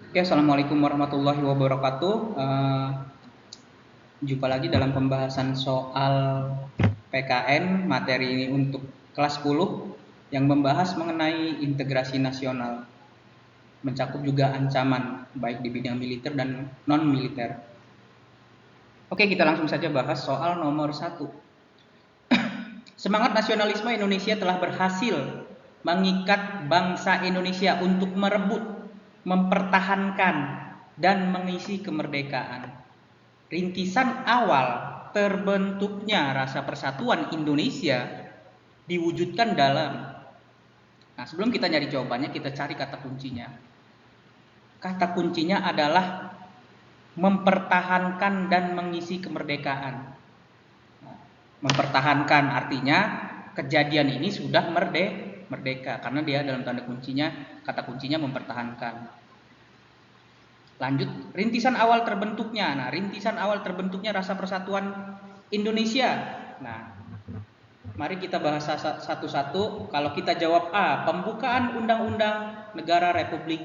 Oke, assalamualaikum warahmatullahi wabarakatuh. Jumpa lagi dalam pembahasan soal PKN, materi ini untuk kelas 10 yang membahas mengenai integrasi nasional, mencakup juga ancaman baik di bidang militer dan non militer. Oke, kita langsung saja bahas soal nomor 1. Semangat nasionalisme Indonesia telah berhasil mengikat bangsa Indonesia untuk merebut, mempertahankan, dan mengisi kemerdekaan. Rintisan awal terbentuknya rasa persatuan Indonesia diwujudkan dalam. Nah, sebelum kita nyari jawabannya, kita cari kata kuncinya. Kata kuncinya adalah mempertahankan dan mengisi kemerdekaan. Mempertahankan artinya kejadian ini sudah merdeka karena dia dalam tanda kuncinya, kata kuncinya mempertahankan. Lanjut, rintisan awal terbentuknya. Nah, rintisan awal terbentuknya rasa persatuan Indonesia. Nah, mari kita bahas satu-satu. Kalau kita jawab A, pembukaan Undang-Undang Negara Republik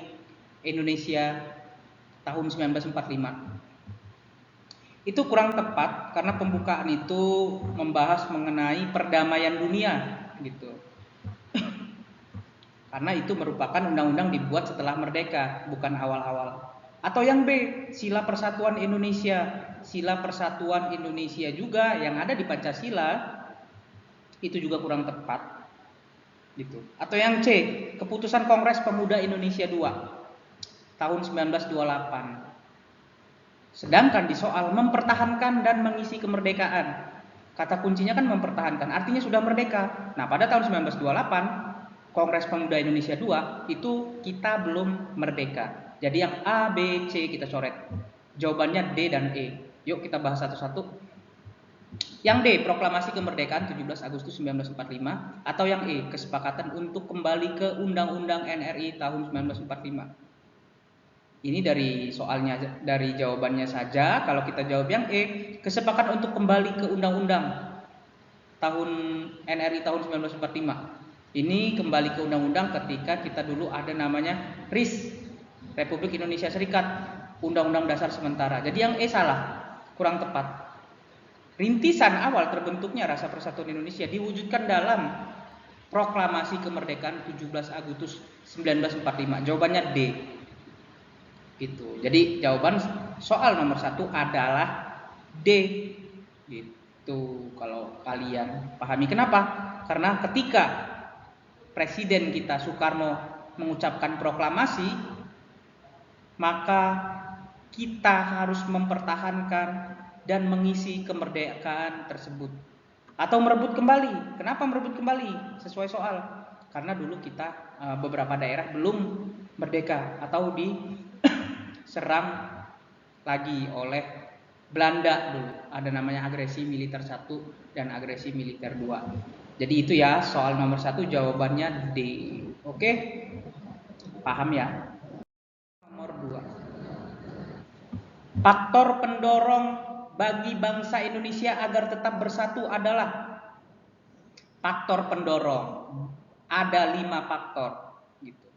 Indonesia tahun 1945. Itu kurang tepat karena pembukaan itu membahas mengenai perdamaian dunia gitu. Karena itu merupakan undang-undang dibuat setelah merdeka, bukan awal-awal. Atau yang B, Sila Persatuan Indonesia. Sila Persatuan Indonesia juga yang ada di Pancasila itu juga kurang tepat. Gitu. Atau yang C, Keputusan Kongres Pemuda Indonesia II tahun 1928. Sedangkan di soal mempertahankan dan mengisi kemerdekaan, kata kuncinya kan mempertahankan, artinya sudah merdeka. Nah, pada tahun 1928, Kongres Pemuda Indonesia II itu kita belum merdeka. Jadi yang A, B, C kita coret. Jawabannya D dan E. Yuk kita bahas satu-satu. Yang D, Proklamasi Kemerdekaan 17 Agustus 1945. Atau yang E, Kesepakatan untuk kembali ke Undang-Undang NRI tahun 1945. Ini dari soalnya, dari jawabannya saja. Kalau kita jawab yang E, kesepakatan untuk kembali ke Undang-Undang tahun NRI tahun 1945. Ini kembali ke Undang-Undang ketika kita dulu ada namanya RIS, Republik Indonesia Serikat, Undang-Undang Dasar Sementara. Jadi yang E salah, kurang tepat. Rintisan awal terbentuknya rasa persatuan Indonesia diwujudkan dalam Proklamasi Kemerdekaan 17 Agustus 1945. Jawabannya D. Gitu. Jadi jawaban soal nomor 1 adalah D. Gitu. Kalau kalian pahami kenapa? Karena ketika Presiden kita Soekarno mengucapkan proklamasi, maka kita harus mempertahankan dan mengisi kemerdekaan tersebut. Atau merebut kembali. Kenapa merebut kembali? Sesuai soal. Karena dulu kita beberapa daerah belum merdeka atau diserang lagi oleh Belanda dulu. Ada namanya agresi militer 1 dan agresi militer 2. Jadi itu ya soal nomor 1 jawabannya D. Oke? Paham ya? Nomor 2. Faktor pendorong bagi bangsa Indonesia agar tetap bersatu adalah faktor pendorong. Ada 5 faktor gitu.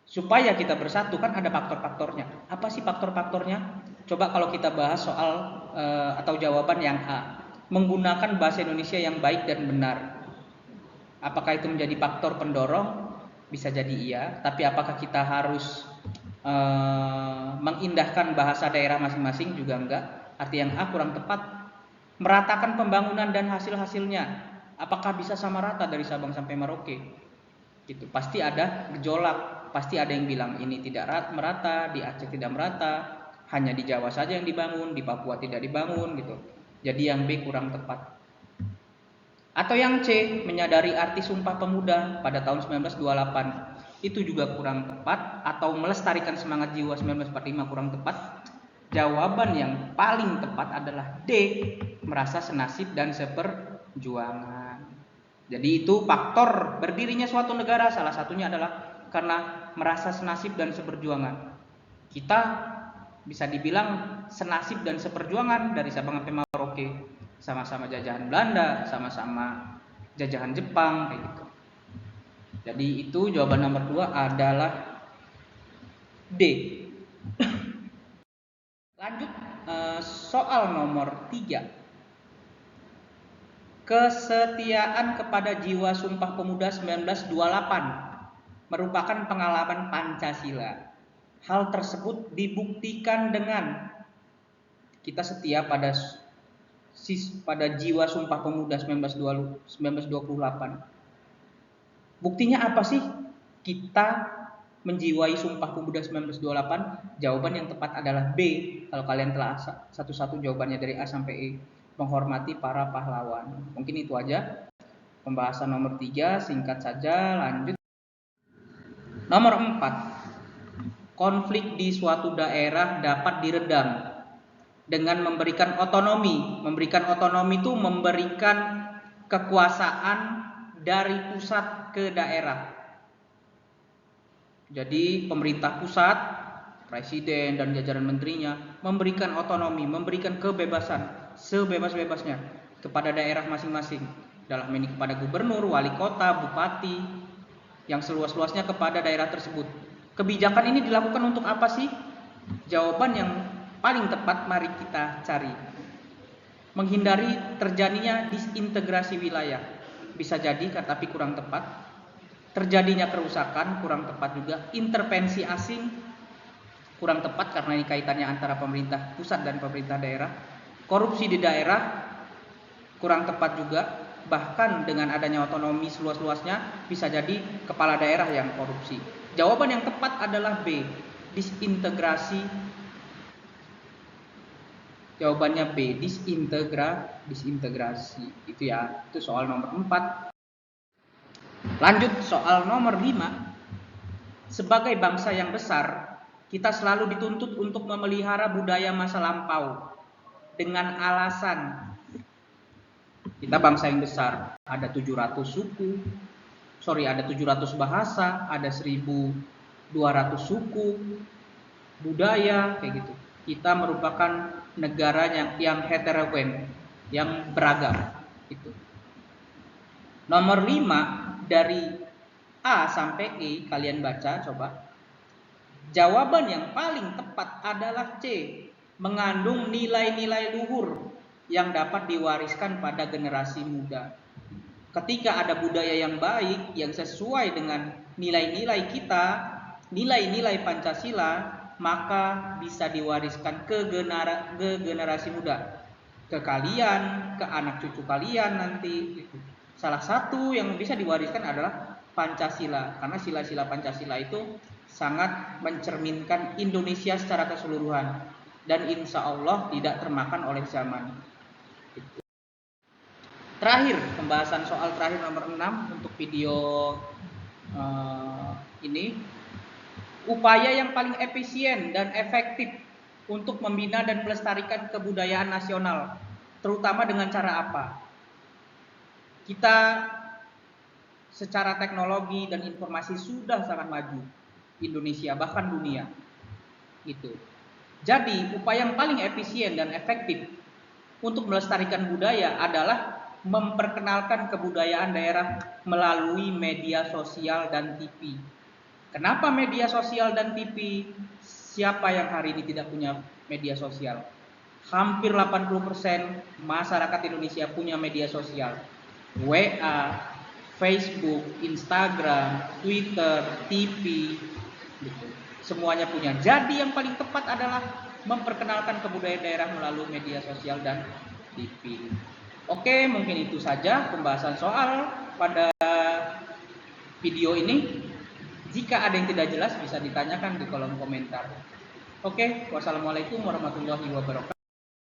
Supaya kita bersatu kan ada faktor-faktornya. Apa sih faktor-faktornya? Coba kalau kita bahas soal atau jawaban yang A, menggunakan bahasa Indonesia yang baik dan benar. Apakah itu menjadi faktor pendorong? Bisa jadi iya, tapi apakah kita harus mengindahkan bahasa daerah masing-masing? Juga enggak. Arti yang A kurang tepat. Meratakan pembangunan dan hasil-hasilnya. Apakah bisa sama rata dari Sabang sampai Merauke? Gitu. Pasti ada gejolak, pasti ada yang bilang ini tidak merata, di Aceh tidak merata, hanya di Jawa saja yang dibangun, di Papua tidak dibangun gitu. Jadi yang B kurang tepat. Atau yang C, menyadari arti Sumpah Pemuda pada tahun 1928. Itu juga kurang tepat. Atau melestarikan semangat jiwa 1945 kurang tepat. Jawaban yang paling tepat adalah D, merasa senasib dan seperjuangan. Jadi itu faktor berdirinya suatu negara, salah satunya adalah karena merasa senasib dan seperjuangan. Kita bisa dibilang senasib dan seperjuangan dari Sabang sampai Merauke. Sama-sama jajahan Belanda, sama-sama jajahan Jepang kayak gitu. Jadi itu jawaban nomor 2 adalah D. Lanjut soal nomor 3. Kesetiaan kepada jiwa Sumpah Pemuda 1928 merupakan pengalaman Pancasila. Hal tersebut dibuktikan dengan kita setia pada jiwa Sumpah Pemuda 1928. Buktinya apa sih kita menjiwai Sumpah Pemuda 1928? Jawaban yang tepat adalah B. Kalau kalian telah satu-satu jawabannya dari A sampai E. Menghormati para pahlawan. Mungkin itu aja pembahasan nomor 3, singkat saja. Lanjut. Nomor 4. Konflik di suatu daerah dapat diredam dengan memberikan otonomi. Memberikan otonomi itu memberikan kekuasaan dari pusat ke daerah. Jadi pemerintah pusat, presiden dan jajaran menterinya memberikan otonomi, memberikan kebebasan sebebas-bebasnya kepada daerah masing-masing. Dalam ini kepada gubernur, wali kota, bupati, yang seluas-luasnya kepada daerah tersebut. Kebijakan ini dilakukan untuk apa sih? Jawaban yang paling tepat mari kita cari. Menghindari terjadinya disintegrasi wilayah. Bisa jadi tapi kurang tepat. Terjadinya kerusakan, kurang tepat juga. Intervensi asing, kurang tepat karena ini kaitannya antara pemerintah pusat dan pemerintah daerah. Korupsi di daerah, kurang tepat juga. Bahkan dengan adanya otonomi seluas-luasnya, bisa jadi kepala daerah yang korupsi. Jawaban yang tepat adalah B, disintegrasi. Jawabannya B, disintegrasi. Itu ya, itu soal nomor 4. Lanjut soal nomor 5. Sebagai bangsa yang besar, kita selalu dituntut untuk memelihara budaya masa lampau dengan alasan kita bangsa yang besar, ada 700 suku, ada 700 bahasa, ada 1.200 suku, budaya, kayak gitu. Kita merupakan negara yang heterogen, yang beragam. Itu. Nomor 5 dari A sampai E kalian baca coba. Jawaban yang paling tepat adalah C, mengandung nilai-nilai luhur yang dapat diwariskan pada generasi muda. Ketika ada budaya yang baik, yang sesuai dengan nilai-nilai kita, nilai-nilai Pancasila, maka bisa diwariskan ke generasi muda, ke kalian, ke anak cucu kalian nanti. Salah satu yang bisa diwariskan adalah Pancasila, karena sila-sila Pancasila itu sangat mencerminkan Indonesia secara keseluruhan dan insya Allah tidak termakan oleh zaman. Terakhir, pembahasan soal terakhir nomor 6 untuk video ini. Upaya yang paling efisien dan efektif untuk membina dan melestarikan kebudayaan nasional, terutama dengan cara apa? Kita secara teknologi dan informasi sudah sangat maju, Indonesia bahkan dunia. Gitu. Jadi, upaya yang paling efisien dan efektif untuk melestarikan budaya adalah memperkenalkan kebudayaan daerah melalui media sosial dan TV. Kenapa media sosial dan TV? Siapa yang hari ini tidak punya media sosial? Hampir 80% masyarakat Indonesia punya media sosial. WA, Facebook, Instagram, Twitter, TV, gitu. Semuanya punya. Jadi yang paling tepat adalah memperkenalkan kebudayaan daerah melalui media sosial dan TV. Oke, mungkin itu saja pembahasan soal pada video ini. Jika ada yang tidak jelas bisa ditanyakan di kolom komentar. Oke, wassalamualaikum warahmatullahi wabarakatuh.